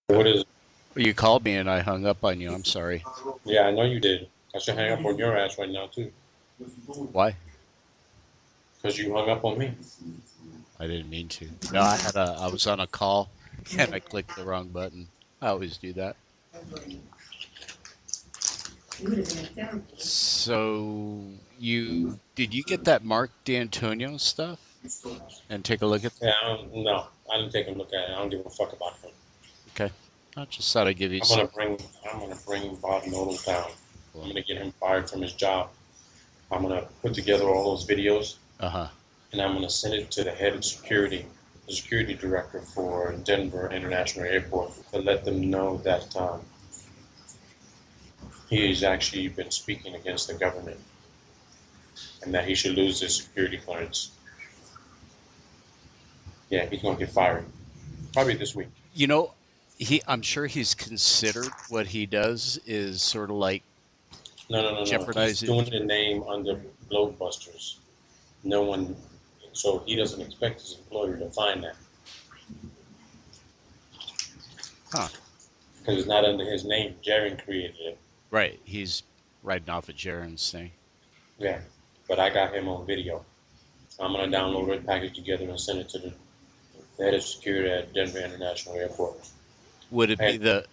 What is? You called me and I hung up on you. I'm sorry. Yeah, I know you did. I should hang up on your ass right now too, Why? because you hung up on me. I didn't mean to. No, I was on a call and I clicked the wrong button. I always do that. So did you get that Mark D'Antonio stuff and take a look at? Yeah, no, I didn't take a look at it. I don't give a fuck about him. Okay, I just thought I'd give you I'm some. gonna bring, I'm gonna bring Bob Noodle down. I'm Well, gonna get him fired from his job. I'm gonna put together all those videos uh-huh. and I'm gonna send it to the head of security, the security director for Denver International Airport, to let them know that he's actually been speaking against the government and that he should lose his security clearance. Yeah, he's gonna get fired probably this week. You know, I'm sure he's considered what he does is sort of like No, no, no, no. He's jeopardizing. doing the name under Globebusters. No one, so he doesn't expect his employer to find that Huh. because it's not under his name. Jaron created it. Right. He's riding off at Jaron's thing. Yeah, but I got him on video. I'm gonna download that package together and send it to the head of security at Denver International Airport. And Would it be the,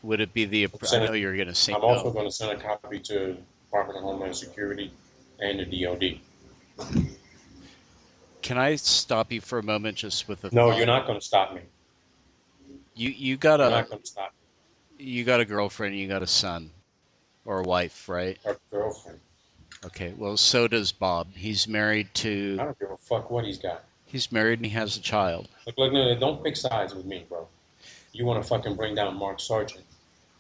I send know it. you're going to say I'm also no. going to send a copy to Department of Homeland Security and the DoD. Can I stop you for a moment just with a No, thought? you're not going to stop me. You got You're not going to stop you got a girlfriend, you got a son or a wife, right? me. Our girlfriend. Okay. Well, so does Bob. I don't give a fuck what he's got. He's married and he has a child. Look, no, don't pick sides with me, bro. You want to fucking bring down Mark Sargent,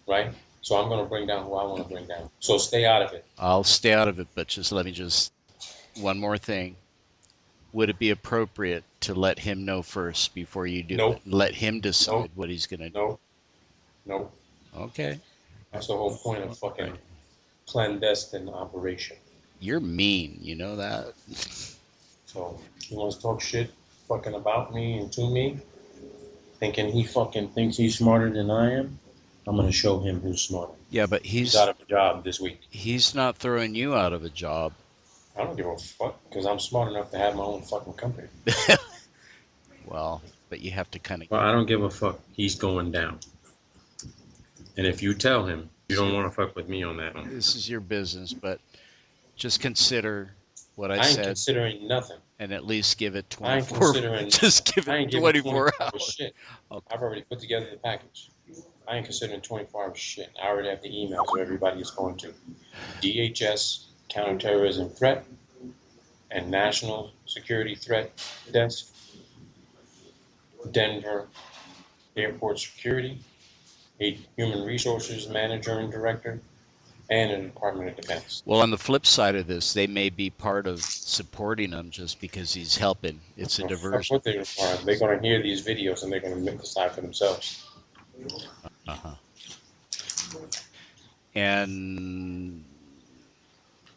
right? So I'm going to bring down who I want to bring down. So stay out of it. I'll stay out of it, but one more thing. Would it be appropriate to let him know first before you do it? Nope, Let him decide nope, what he's going to do. nope, nope. Okay. That's the whole point of All fucking right. clandestine operation. You're mean, you know that? So he wants to talk shit fucking about me and to me, thinking he fucking thinks he's smarter than I am. I'm going to show him who's smarter. Yeah, but He's out of a job this week. he's not throwing you out of a job. I don't give a fuck because I'm smart enough to have my own fucking company. Well, but you have to kind of Well, I don't give a fuck. He's going down. And if you tell him, you don't want to fuck with me on that one. this is your business, but just consider what I I ain't said considering nothing. and at least give it I ain't 24 considering. just give I it ain't giving 24 24 hours hours. shit. Okay. I've already put together the package. I ain't considering 24 hours shit. I already have the emails of everybody is going to. DHS counterterrorism threat and national security threat desk, Denver airport security, a human resources manager and director, and the Department of Defense. Well, on the flip side of this, they may be part of supporting him just because he's helping. It's a Well, fuck diversion. what they require. They're going to hear these videos and they're going to decide for themselves. Uh-huh. And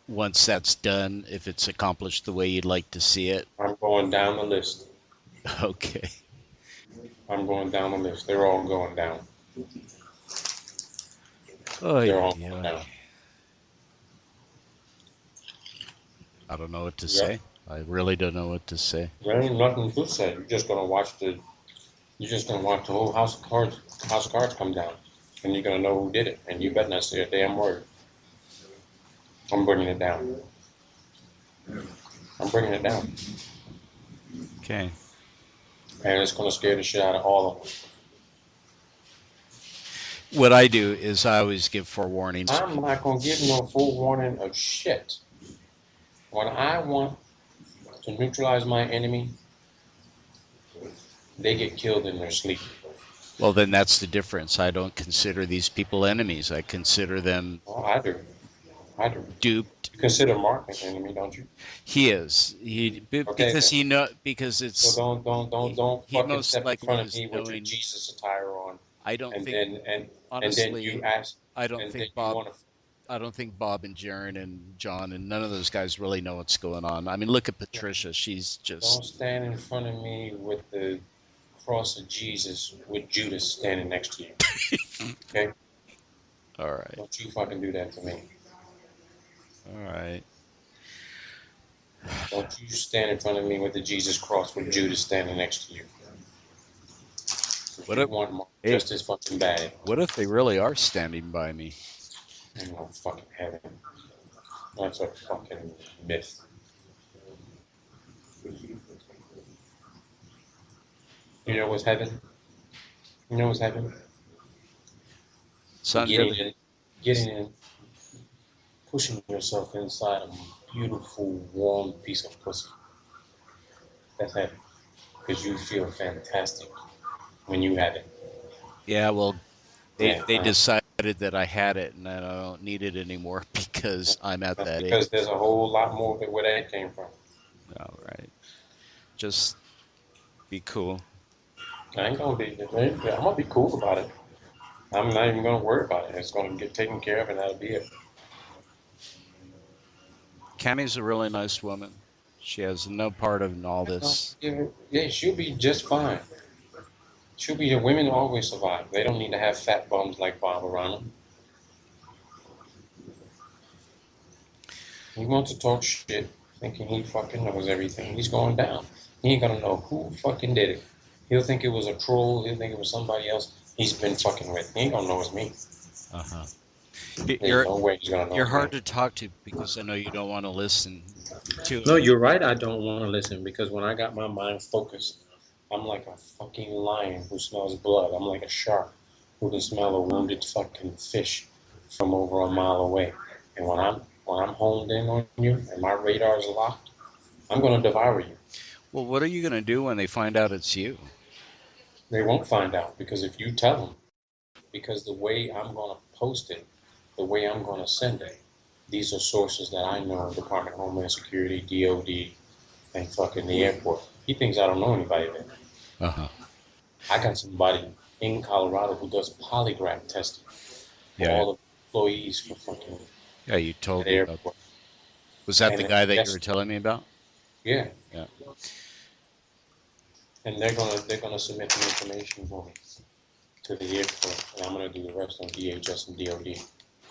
once that's done, if it's accomplished the way you'd like to see it, I'm going down the list. okay. I'm going down the list. They're all going down. Oh, They're all yeah. going down. I don't know what to Yep. say. I really don't know what to say. There ain't nothing to say. You're just going to watch the. You're just going to watch the whole house of cards come down, and you're going to know who did it. And you better not say a damn word. I'm bringing it down. I'm bringing it down, Okay. and it's going to scare the shit out of all of them. What I do is I always give forewarnings. I'm not going to give no full warning of shit. When I want to neutralize my enemy, they get killed in their sleep. Well, then that's the difference. I don't consider these people enemies. I consider them Well, I do. I do. duped. You consider Mark an enemy, don't you? He is. Because then. he know because it's So don't he fucking most step in likely front of is me with your knowing. Jesus attire on, I don't and think then honestly. you ask, I don't and then think you Bob. want to. I don't think Bob and Jaron and John and none of those guys really know what's going on. I mean, look at Patricia. She's Don't just stand in front of me with the cross of Jesus with Judas standing next to you. Okay? All right. Don't you fucking do that to me. All right. Don't you stand in front of me with the Jesus cross with Judas standing next to you. What You if, want more, hey, just as fucking bad. what if they really are standing by me? Ain't no fucking heaven. That's a fucking myth. You know what's heaven? You know what's heaven? It's under Getting the. in, getting in, pushing yourself inside a beautiful, warm piece of pussy. That's heaven. Because you feel fantastic when you have it. Yeah, well, they Yeah. they decided that I had it and that I don't need it anymore because I'm at That's that age. because there's a whole lot more of it where that came from. All right. Just be cool. I ain't gonna be. I'm gonna be cool about it. I'm not even gonna worry about it. It's gonna get taken care of, and that'll be it. Cammie's a really nice woman. She has no part in all this. Yeah, yeah, she'll be just fine. She'll be. The women always survive. They don't need to have fat bums like Bob around them. He wants to talk shit, thinking he fucking knows everything. He's going down. He ain't gonna know who fucking did it. He'll think it was a troll. He'll think it was somebody else he's been fucking with. He ain't gonna know it's me. Uh-huh. There's You're no way he's gonna know you're it's me. hard to talk to because I know you don't want to listen to No, it. you're right. I don't want to listen because when I got my mind focused, I'm like a fucking lion who smells blood. I'm like a shark who can smell a wounded fucking fish from over a mile away. And when I'm honed in on you and my radar's locked, I'm gonna devour you. Well, what are you going to do when they find out it's you? They won't find out because if you tell them, because the way I'm gonna post it, the way I'm gonna send it, these are sources that I know: Department of Homeland Security, DOD, and fucking the airport. He thinks I don't know anybody there. Uh-huh. I got somebody in Colorado who does polygraph testing for Yeah. all the employees for fucking Yeah, you that told me about. airport. Was that the And guy that you were yes, telling me about? yeah, Yeah. and they're gonna submit the information for me to the airport, and I'm gonna do the rest on DHS and DOD.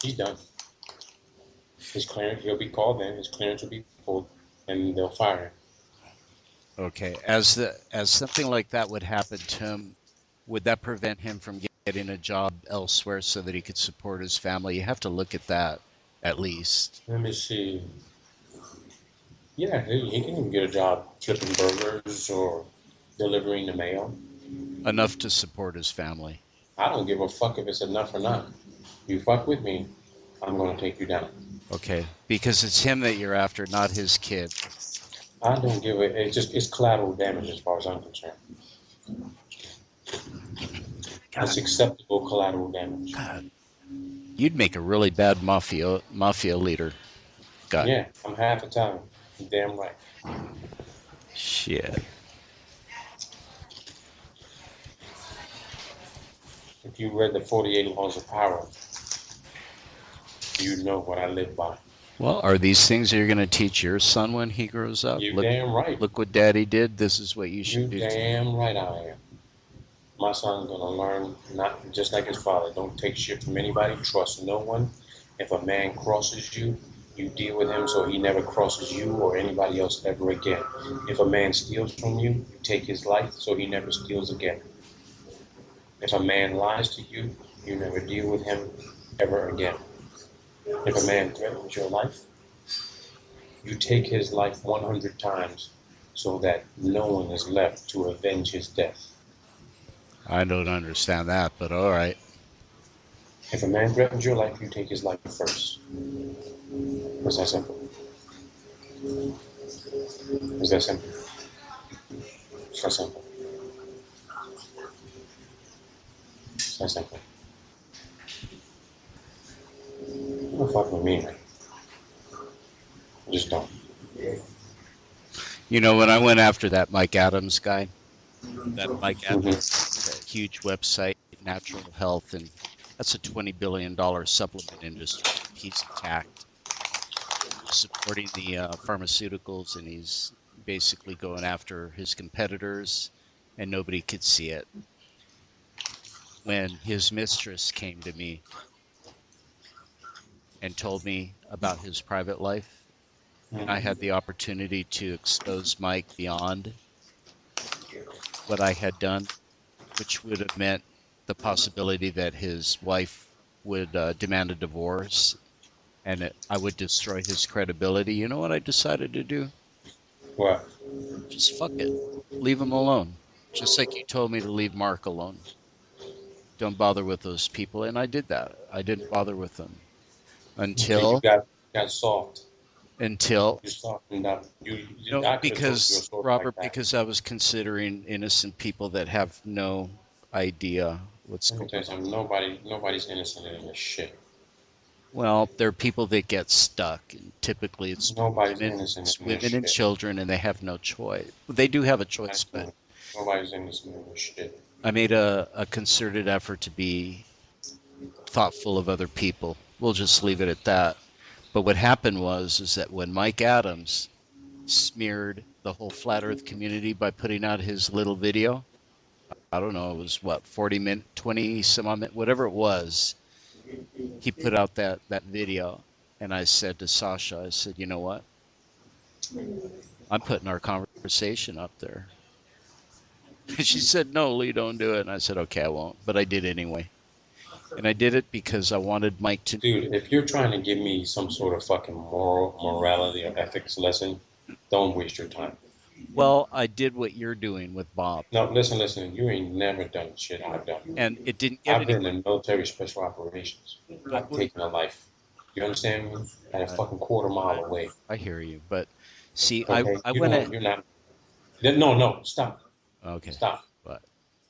He's done. His clearance, he'll be called in. His clearance will be pulled, and they'll fire him. Okay. As something like that would happen to him, would that prevent him from getting a job elsewhere so that he could support his family? You have to look at that at least. Let me see. Yeah, he can even get a job flipping burgers or delivering the mail. Enough to support his family. I don't give a fuck if it's enough or not. You fuck with me, I'm gonna take you down. Okay. Because it's him that you're after, not his kid. I don't give a. It's collateral damage as far as I'm concerned. God, It's acceptable collateral damage. God. You'd make a really bad mafia leader. God. Yeah, I'm half Italian. You're damn right. Shit. If you read the 48 Laws of Power, you know what I live by. Well, are these things you're going to teach your son when he grows up? You Look, damn right. look what Daddy did. This is what you You should do too. damn right I am. My son's gonna learn not just like his father. Don't take shit from anybody. Trust no one. If a man crosses you, you deal with him so he never crosses you or anybody else ever again. If a man steals from you, you take his life so he never steals again. If a man lies to you, you never deal with him ever again. If a man threatens your life, you take his life 100 times so that no one is left to avenge his death. I don't understand that, but all right. If a man threatens your life, you take his life first. It's that simple. It's that simple. It's that simple. It's that simple. You don't fuck with me, man. Just don't. You know, when I went after that Mike Adams guy, that Mike Adams, Mm-hmm. that huge website, Natural Health, and that's a $20 billion supplement industry. He's attacked, supporting the pharmaceuticals, and he's basically going after his competitors. and nobody could see it. When his mistress came to me and told me about his private life, and I had the opportunity to expose Mike beyond what I had done, which would have meant the possibility that his wife would demand a divorce and I would destroy his credibility. You know what I decided to do? What? Just fuck it. Leave him alone. Just like you told me to leave Mark alone. Don't bother with those people. And I did that. I didn't bother with them So you until, got soft. until, You softened up. no, I could have told you a because, story like Robert, that. because I was considering innocent people that have no idea what's Let me going tell you on. something. Nobody's innocent in this shit. Well, there are people that get stuck, and typically Nobody's innocent it's in this women and shit. children, and they have no choice. They do have a choice, That's but me. Nobody's innocent in this shit. I made a concerted effort to be thoughtful of other people. We'll just leave it at that. But what happened was is that when Mike Adams smeared the whole flat earth community by putting out his little video, I don't know, it was what, 40 minutes, 20 some odd minutes, whatever it was, he put out that video and I said to Sasha, I said, "You know what? I'm putting our conversation up there." And she said, "No, Lee, don't do it." And I said, "Okay, I won't." But I did anyway. And I did it because I wanted Mike to. Dude, if you're trying to give me some sort of fucking morality or ethics lesson, don't waste your time. Well, I did what you're doing with Bob, No, listen. You ain't never done shit I've done. and it didn't get I've been anywhere. in military special operations. I I've would. taken a life. You understand me? At a I, fucking quarter mile away. I hear you, but see, Okay? I went at. You're not. No, stop. Okay, Stop. but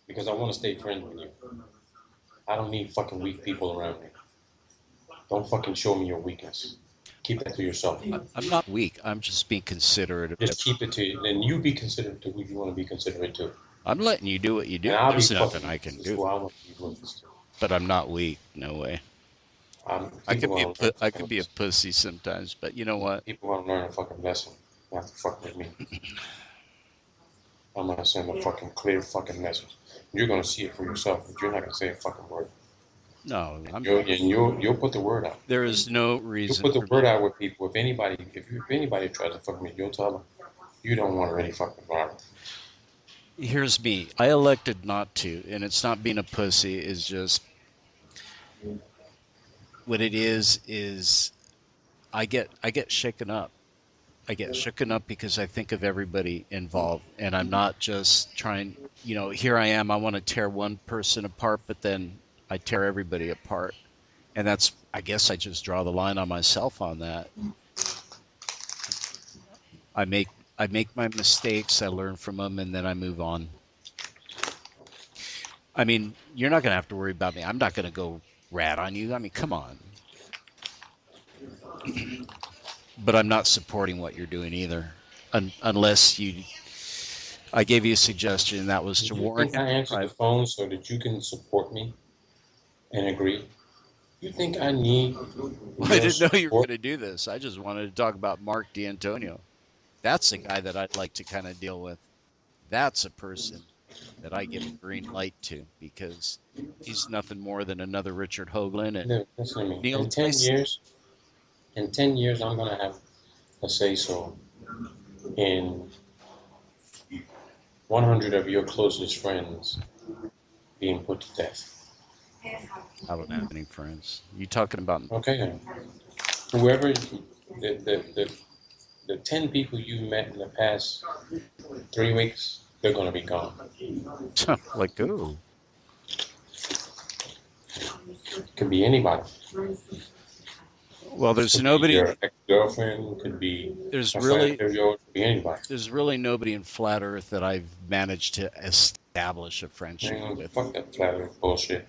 Because I want to stay friends with you. I don't need fucking weak people around me. Don't fucking show me your weakness. Keep that to yourself. I'm not weak. I'm just being considerate of Just it. keep it to you. Then you be considerate to who you want to be considerate to. I'm letting you do what you And do. I'll be There's nothing fucking I can witness do, who I want to be witness to. but I'm not weak. No way. People want to learn I fucking could be a lesson. pussy sometimes, but you know what? People want to learn a fucking lesson. Not to fuck with me. I'm gonna send a fucking clear fucking message. You're gonna see it for yourself, but you're not gonna say a fucking word. No, I'm. You'll put the word out. There is no You'll reason put the for word me. out with people. If anybody tries to fuck me, you'll tell them you don't want to really fucking bother. Here's me. I elected not to, and it's not being a pussy. Is just what it is. Is I get shaken up. I get shooken up because I think of everybody involved, and I'm not just trying. Here I am. I want to tear one person apart, but then I tear everybody apart, and that's. I guess I just draw the line on myself on that. I make I make my mistakes. I learn from them, and then I move on. I mean, you're not gonna have to worry about me. I'm not gonna go rat on you. I mean, come on. But I'm not supporting what you're doing either, unless you. I gave you a suggestion, and that was Do to you warn think him I in answered the private. phone so that you can support me and agree? You think I need Well, I your didn't know you were support? going to do this. I just wanted to talk about Mark D'Antonio. That's a guy that I'd like to kind of deal with. That's a person that I give a green light to because he's nothing more than another Richard Hoagland and Listen to me. Neil Tyson. In 10 years, I'm gonna have a say so in 100 of your closest friends being put to death. I don't have any friends. You talking about Okay, then. Whoever the 10 people you met in the past 3 weeks, they're gonna be gone. like who? Could be anybody. Well, This there's could be nobody. your ex-girlfriend. Could be There's a friend really of yours. Could be anybody. there's really nobody in flat Earth that I've managed to establish a friendship Man, with. fuck that flat earth bullshit.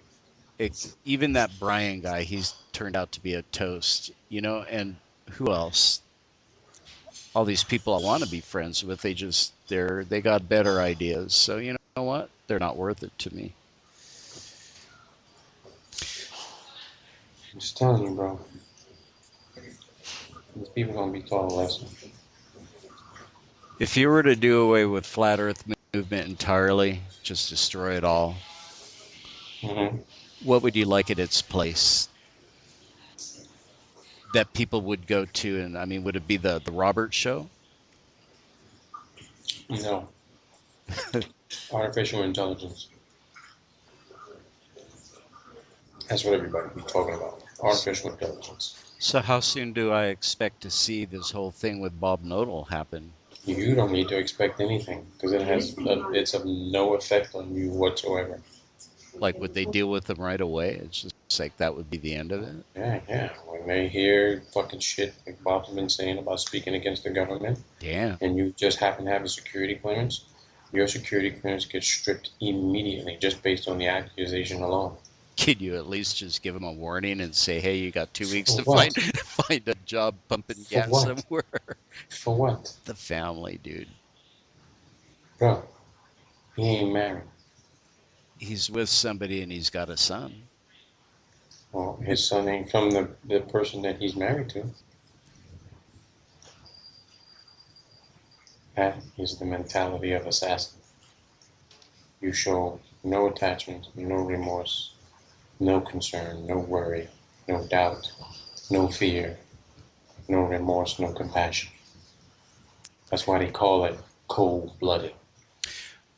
Even that Brian guy, he's turned out to be a toast, and who else? All these people I want to be friends with, they got better ideas. So you know what? They're not worth it to me. I'm just telling you, bro. These people gonna be taught a lesson. If you were to do away with flat Earth movement entirely, just destroy it all, Hmm. what would you like at its place that people would go to? And I mean, would it be the Robert show? No, artificial intelligence. That's what everybody be talking about. Artificial intelligence. So how soon do I expect to see this whole thing with Bob Nodal happen? You don't need to expect anything because it's of no effect on you whatsoever. Like, would they deal with them right away? It's just like that would be the end of it. Yeah, yeah. When they hear fucking shit like Bob's been saying about speaking against the government, Damn. and you just happen to have a security clearance, your security clearance gets stripped immediately just based on the accusation alone. Can you at least just give them a warning and say, "Hey, you got 2 weeks For to find what? find a job pumping For gas what? somewhere"? For what? The family, dude. Bro, he ain't married. He's with somebody and he's got a son. Well, his son ain't from the person that he's married to. That is the mentality of assassin. You show no attachment, no remorse, no concern, no worry, no doubt, no fear, no remorse, no compassion. That's why they call it cold-blooded.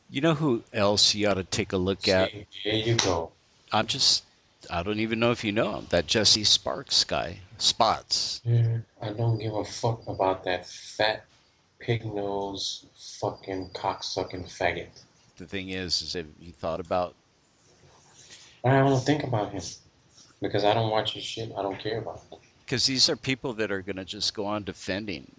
You know who else you ought to take a look at? See, here you go. I'm just, I don't even know if you know him. That Jesse Sparks guy, Spots. Yeah, I don't give a fuck about that fat, pig-nosed, fucking cocksucking faggot. The thing is have you thought about, I don't think about him because I don't watch his shit. I don't care about him. because these are people that are going to just go on defending.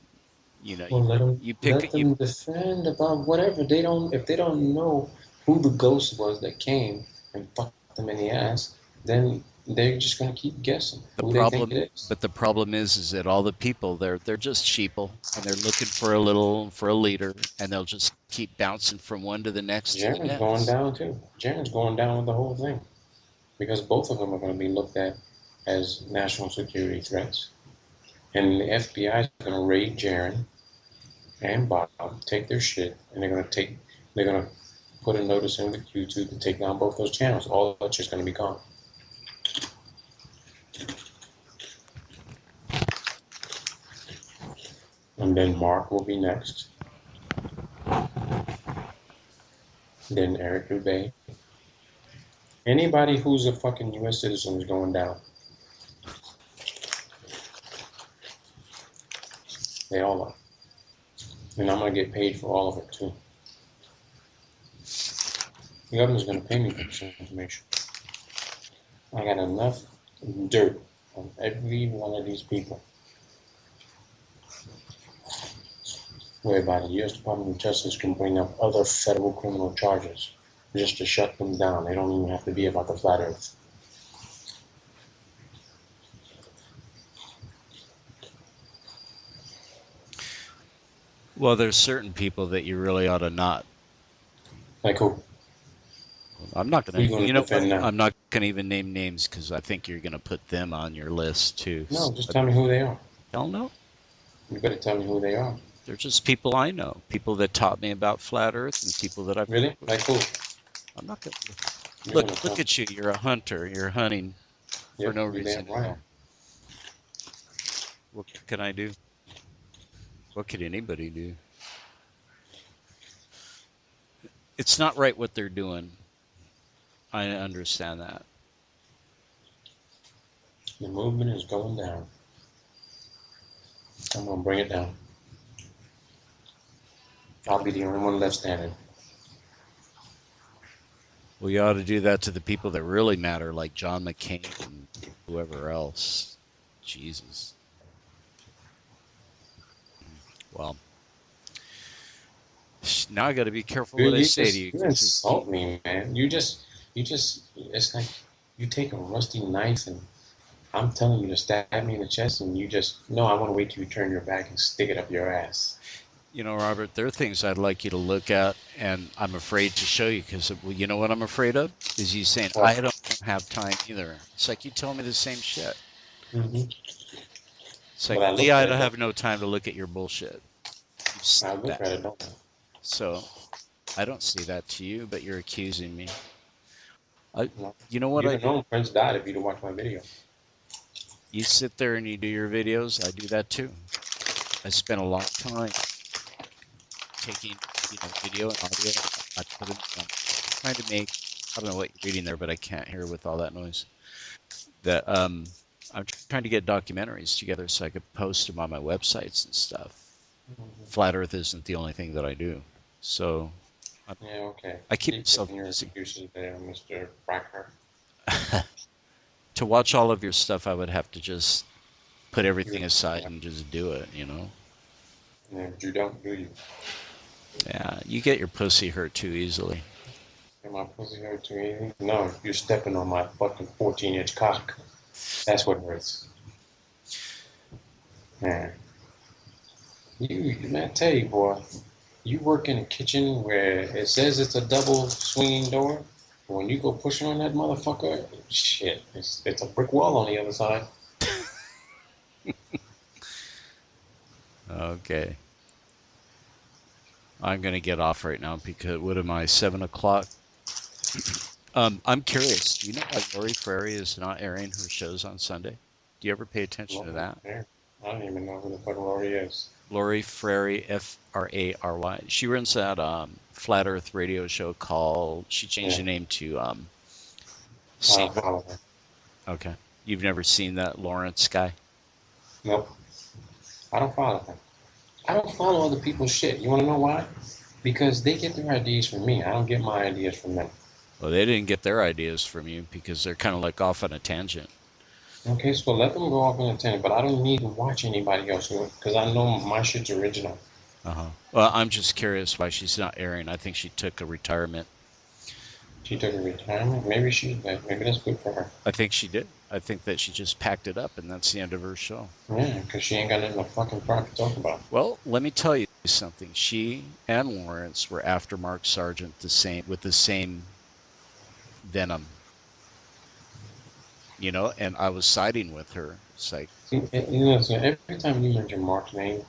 You know, Well, you let pick, you them defend about whatever. They don't if they don't know who the ghost was that came and fucked them in the ass, then they're just gonna keep guessing the who they think problem, it is. but the problem is that all the people they're just sheeple and they're looking for a little for a leader, and they'll just keep bouncing from one to the next to the Jaren's going next. down too. Jaren's going down with the whole thing because both of them are going to be looked at as national security threats, and the FBI is going to raid Jaren and Bob, take their shit, and they're going to put a notice in with YouTube to take down both those channels. All that's just going to be gone. And then Mark will be next. Then Eric Dubay. Anybody who's a fucking U.S. citizen is going down. They all are. And I'm going to get paid for all of it, too. The government's going to pay me for this information. I got enough dirt on every one of these people whereby the U.S. Department of Justice can bring up other federal criminal charges just to shut them down. They don't even have to be about the flat earth. Well, there's certain people that you really ought to not. Like who? I'm not Who are gonna. you going You to know what? defend now? I'm not gonna even name names because I think you're gonna put them on your list too. No, just tell me who they are. Hell no. You better tell me who they are. They're just people I know, people that taught me about flat Earth, and people that I've Really? worked with. Like who? I'm not gonna You're going to look. tell Look me. at you. You're a hunter. You're hunting for Yep, no you're damn reason at right. all. What can I do? What could anybody do? It's not right what they're doing. I understand that. The movement is going down. I'm going to bring it down. I'll be the only one left standing. Well, you ought to do that to the people that really matter, like John McCain and whoever else. Jesus. Well, now I got to be careful what I say to you You because insult me, man. It's like you take a rusty knife and I'm telling you to stab me in the chest, and you just, no, I want to wait till you turn your back and stick it up your ass. you know, Robert, there are things I'd like you to look at, and I'm afraid to show you because you know what I'm afraid of is you saying Well, I don't have time either. It's like you tell me the same shit. mm-hmm. It's like But I Lee, look I at don't it, have no time to look at your bullshit. You I said look that. at it, don't I? So I don't see that to you, but you're accusing me. I, No. you know what You'd I have do? known Prince died if you'd have watched my video. You sit there and you do your videos. I do that too. I spend a lot of time taking, video and audio. I put them, trying to make. I don't know what you're reading there, but I can't hear with all that noise. That I'm trying to get documentaries together so I could post them on my websites and stuff. Flat Earth isn't the only thing that I do, so Yeah, okay. I keep Keep myself giving your busy. excuses there, Mr. Fracker. To watch all of your stuff, I would have to just put You, everything aside yeah, and just do it. yeah, but you don't, do you? Yeah, you get your pussy hurt too easily. Am my pussy hurt too easy? No, you're stepping on my fucking 14-inch cock. That's what hurts. Man, man, I tell you, boy, you work in a kitchen where it says it's a double swinging door. But when you go pushing on that motherfucker, shit, it's a brick wall on the other side. Okay. I'm gonna get off right now because what am I, 7 o'clock? I'm curious. Do you know why Lori Frary is not airing her shows on Sunday? Do you ever pay attention to Lord, that? man, I don't even know who the fuck Lori is. Lori Frary, Frary. She runs that Flat Earth radio show called. She changed Yeah, the name to I Saint. don't follow her. Okay, you've never seen that Lawrence guy? Nope, I don't follow her. I don't follow other people's shit. You want to know why? Because they get their ideas from me. I don't get my ideas from them. Well, they didn't get their ideas from you because they're kind of like off on a tangent. Okay, so let them go off on a tangent, but I don't need to watch anybody else because I know my shit's original. Well, I'm just curious why she's not airing. I think she took a retirement. She took a retirement. Maybe that's good for her. I think she did. I think that she just packed it up and that's the end of her show. Yeah, because she ain't got nothing to fucking crap to talk about. Well, let me tell you something. She and Lawrence were after Mark Sargent with the same venom, and I was siding with her. It's like, So every time you mention Mark's name,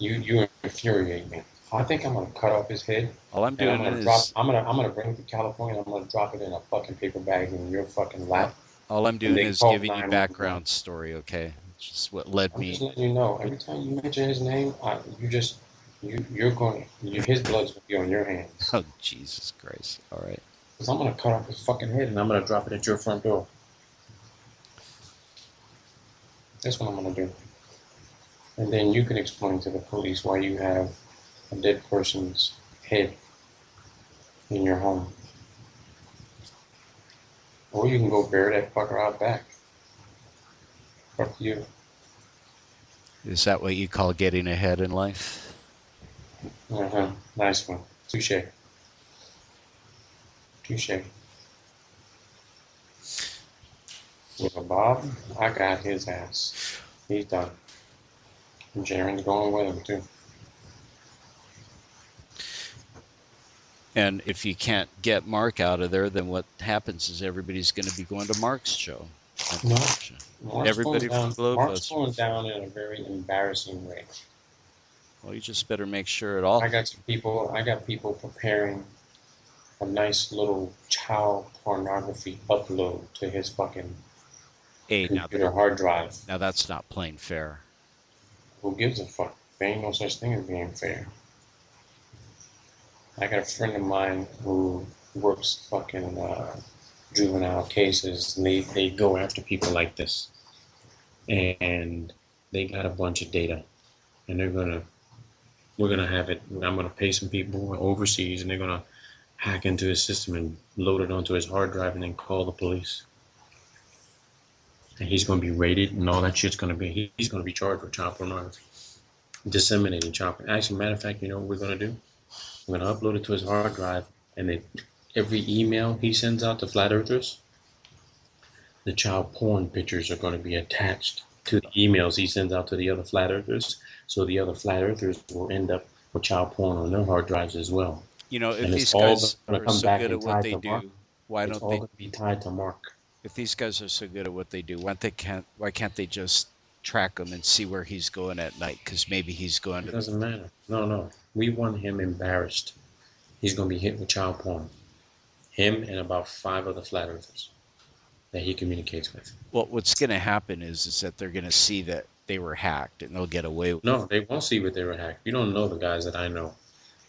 you infuriate me. I think I'm gonna cut off his head, all I'm and doing is I'm gonna bring it to California. I'm gonna drop it in a fucking paper bag in your fucking all, lap, all I'm and doing they is call giving you 911. background story, okay? It's just what led I'm just me. letting you know. Every time you mention his name, his blood's gonna be on your hands. Oh, Jesus Christ. All right. Cause I'm gonna cut off his fucking head and I'm gonna drop it at your front door. That's what I'm gonna do. And then you can explain to the police why you have a dead person's head in your home. Or you can go bury that fucker out back. Fuck you. Is that what you call getting ahead in life? Uh-huh. Nice one. Touche. Touche. With a Bob, I got his ass. He's done. And Jaren's going with him too. And if you can't get Mark out of there, then what happens is everybody's going to be going to Mark's show. No, Everybody from Mark's Globus. going down in a very embarrassing way. Well, you just better make sure it all. I got people preparing a nice little child pornography upload to his fucking Hey, computer hard drive. now that's not plain fair. Who gives a fuck? There ain't no such thing as being fair. I got a friend of mine who works fucking juvenile cases, and they go after people like this. And they got a bunch of data, and we're gonna have it. I'm gonna pay some people overseas, and they're gonna hack into his system and load it onto his hard drive, and then call the police. And he's gonna be rated, and all that shit's gonna be. He's gonna be charged with child pornography, disseminating child. Actually, matter of fact, you know what we're gonna do? We're gonna upload it to his hard drive, and then every email he sends out to flat earthers, the child porn pictures are going to be attached to the emails he sends out to the other flat earthers. So the other flat earthers will end up with child porn on their hard drives as well. If And it's these all guys going to are come so back good and at what tied they to Mark. do, why It's don't all they? going to be tied to Mark. If these guys are so good at what they do, why can't they just track him and see where he's going at night? Because maybe he's going It to. doesn't matter. No. We want him embarrassed. he's going to be hit with child porn. Him and about 5 other flat earthers that he communicates with. Well, what's going to happen is that they're going to see that they were hacked and they'll get away with it. No, they won't see what they were hacked. You don't know the guys that I know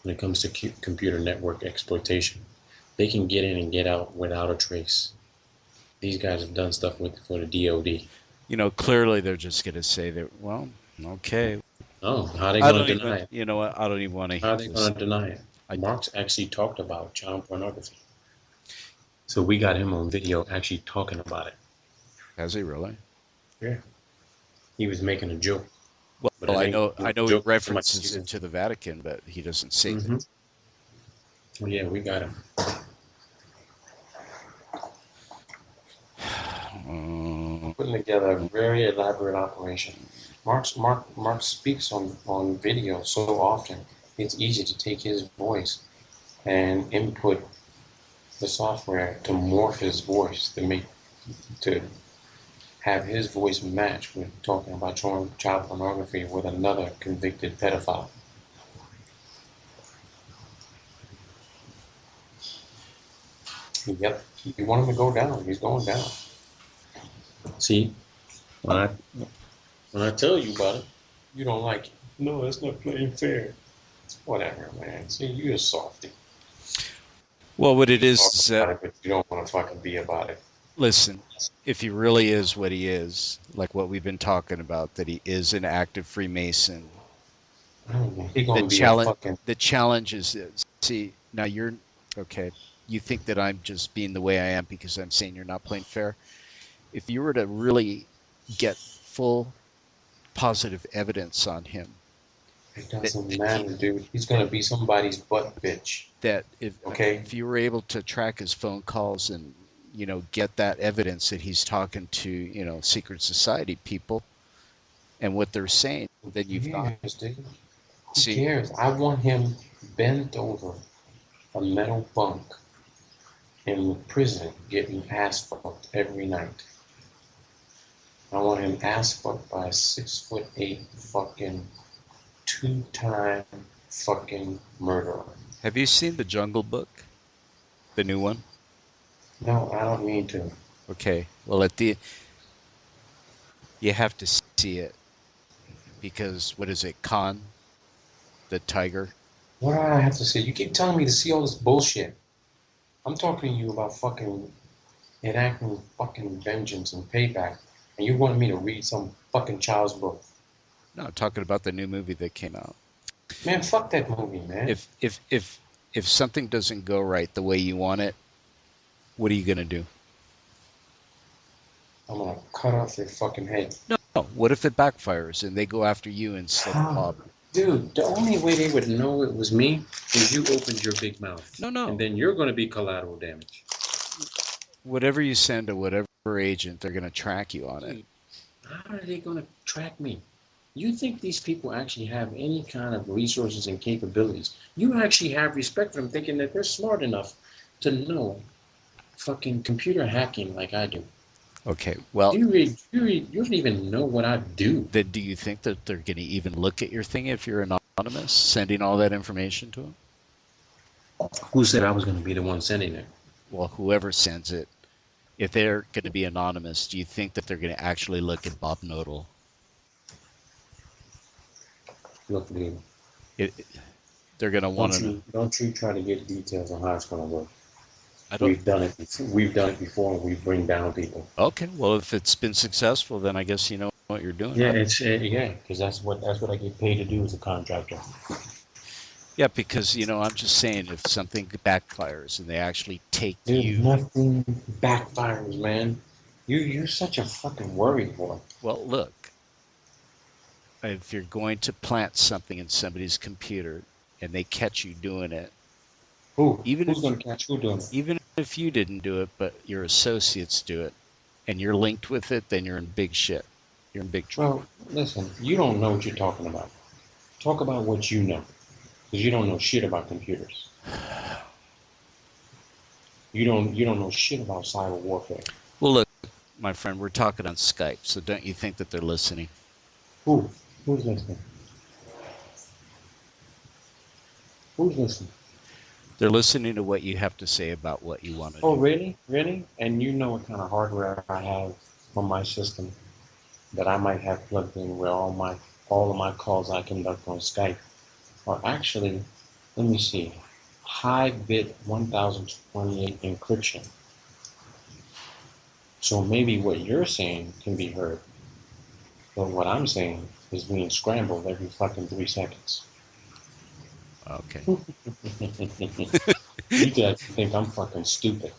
when it comes to computer network exploitation. They can get in and get out without a trace. These guys have done stuff for the DOD. You know, clearly they're just going to say that, well, okay. No, how are they going to deny it? You know what? I don't even want to How hear are they this. going to deny it? Marx actually talked about child pornography. So we got him on video actually talking about it. Has he really? Yeah. He was making a joke. Well, I know he references it to the Vatican, but he doesn't say it. Well, yeah, we got him. Putting together a very elaborate operation. Mark speaks on video so often, it's easy to take his voice and input the software to morph his voice to have his voice match with talking about child pornography with another convicted pedophile. Yep, you want him to go down. He's going down. See, when I tell you about it, you don't like it. No, that's not playing fair. Whatever, man. See, you're a softy. Well, what it is that but you don't want to fucking be about it. Listen, if he really is what he is, like what we've been talking about, that he is an active Freemason. The challenge is, see, now you're okay. You think that I'm just being the way I am because I'm saying you're not playing fair. If you were to really get full positive evidence on him, it doesn't matter, dude. He's gonna be somebody's butt bitch. That if you were able to track his phone calls and get that evidence that he's talking to secret society people and what they're saying, then you've got. Who cares? I want him bent over a metal bunk in the prison getting ass fucked every night. I want him ass fucked by a 6'8" fucking 2-time fucking murderer. Have you seen the Jungle Book? The new one? No, I don't need to. Okay. Well, you have to see it because what is it, Khan, the tiger? What do I have to say? You keep telling me to see all this bullshit. I'm talking to you about fucking enacting fucking vengeance and payback, and you wanted me to read some fucking child's book. No, I'm talking about the new movie that came out. Man, fuck that movie, man. If something doesn't go right the way you want it, what are you gonna do? I'm gonna cut off their fucking head. No. What if it backfires and they go after you instead of Bob? Dude, the only way they would know it was me is you opened your big mouth. No. And then you're gonna be collateral damage. Whatever you send to whatever agent, they're gonna track you on it. How are they gonna track me? You think these people actually have any kind of resources and capabilities? You actually have respect for them, thinking that they're smart enough to know fucking computer hacking like I do. Okay, well, you don't even know what I do. Then do you think that they're going to even look at your thing if you're anonymous, sending all that information to them? Who said I was going to be the one sending it? Well, whoever sends it, if they're going to be anonymous, do you think that they're going to actually look at Bob Nodal? Look, dude. They're going to want to. Don't you try to get details on how it's going to work. We've done it before, and we bring down people. Okay, well, if it's been successful, then I guess you know what you're doing. Yeah, because that's what I get paid to do as a contractor. Yeah, because I'm just saying, if something backfires and they actually take you, nothing backfires, man. You're such a fucking worry boy. Well, look, if you're going to plant something in somebody's computer and they catch you doing it. Who's going to catch who doing it? Even if you didn't do it, but your associates do it, and you're linked with it, then you're in big shit. You're in big trouble. Well, listen, you don't know what you're talking about. Talk about what you know, because you don't know shit about computers. You don't know shit about cyber warfare. Well, look, my friend, we're talking on Skype, so don't you think that they're listening? Who's listening? Who's listening? They're listening to what you have to say about what you want to Oh, do. really? Really? And you know what kind of hardware I have on my system that I might have plugged in where all of my calls I conduct on Skype are actually, let me see, high bit 1028 encryption. So maybe what you're saying can be heard, but what I'm saying is being scrambled every fucking 3 seconds. Okay. You guys think I'm fucking stupid.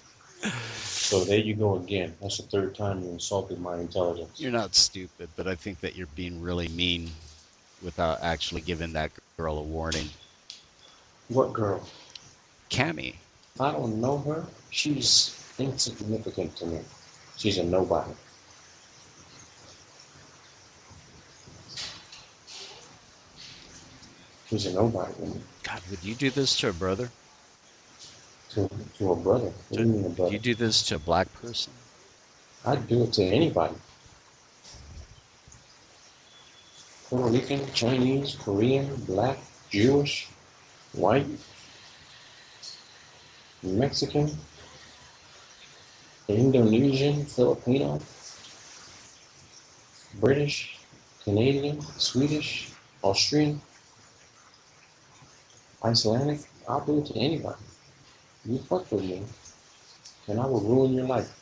So there you go again. That's the third time you insulted my intelligence. You're not stupid, but I think that you're being really mean without actually giving that girl a warning. What girl? Cammy. I don't know her. She's insignificant to me. She's a nobody. She's a nobody to me. God, would you do this to a brother? To, to a brother. What do you mean a Would brother? you do this to a black person? I'd do it to anybody. Puerto Rican, Chinese, Korean, black, Jewish, white, Mexican, Indonesian, Filipino, British, Canadian, Swedish, Austrian, Icelandic. I'll do it to anybody. You fuck with me, and I will ruin your life.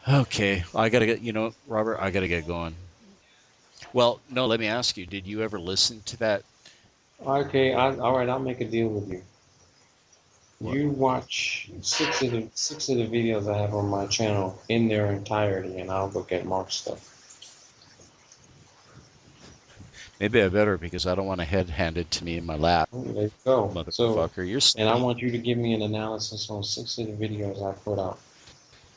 Okay, I gotta get, Robert, I gotta get going. Well, no, let me ask you, did you ever listen to that? Okay, all right. I'll make a deal with you. What? You watch six of the videos I have on my channel in their entirety, and I'll look at Mark's stuff. Maybe I better because I don't want a head handed to me in my lap, There you go. So, motherfucker. You're and I sweet. want you to give me an analysis on 6 of the videos I put out,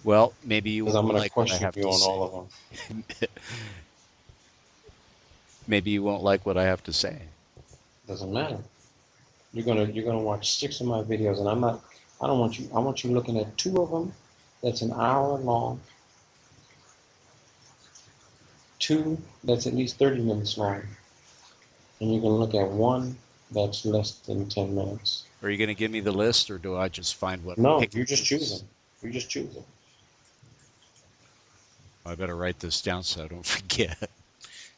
Well, maybe you because I'm won't gonna like what I question have you to on say. all of them. Maybe you won't like what I have to say. Doesn't matter. You're gonna watch 6 of my videos, and I'm not. I don't want you. I want you looking at 2 of them. That's an hour long. 2 that's at least 30 minutes long, and you can look at 1 that's less than 10 minutes. Are you going to give me the list, or do I just No, pick you and just choose choose? them. You just choose them. I better write this down so I don't forget.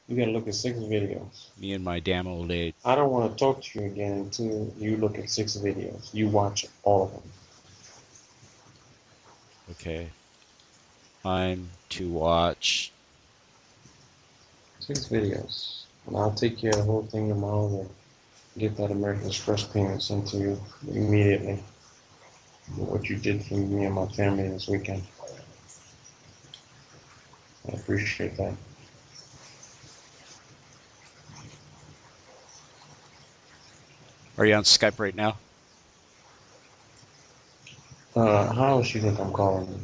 You gotta look at 6 videos. Me and my damn old age. I don't want to talk to you again until you look at 6 videos. You watch all of them. Okay. Time to watch. 6 videos. And I'll take care of the whole thing tomorrow and get that American Express payment sent to you immediately. What you did for me and my family this weekend. I appreciate that. Are you on Skype right now? How else you think I'm calling you?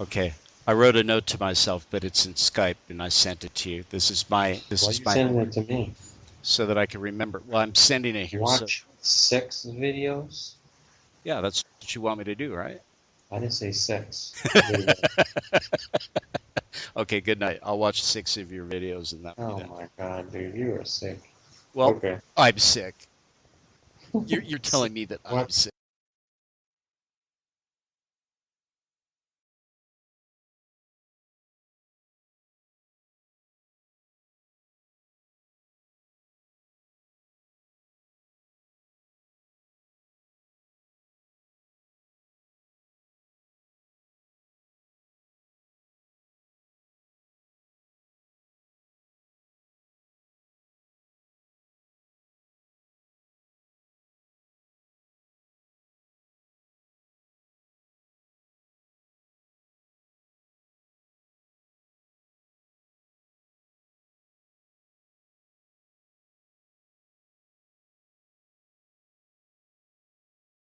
Okay. I wrote a note to myself, but it's in Skype and I sent it to you. This Why are is you my sending it to me? so that I can remember. Well, I'm sending it here. So Watch 6 videos? yeah, that's what you want me to do, right? I didn't say sex videos. Okay, good night. I'll watch 6 of your videos and that'll be Oh that. my god, dude, you are sick. Well, Okay. I'm sick. You're telling me that I'm What? sick.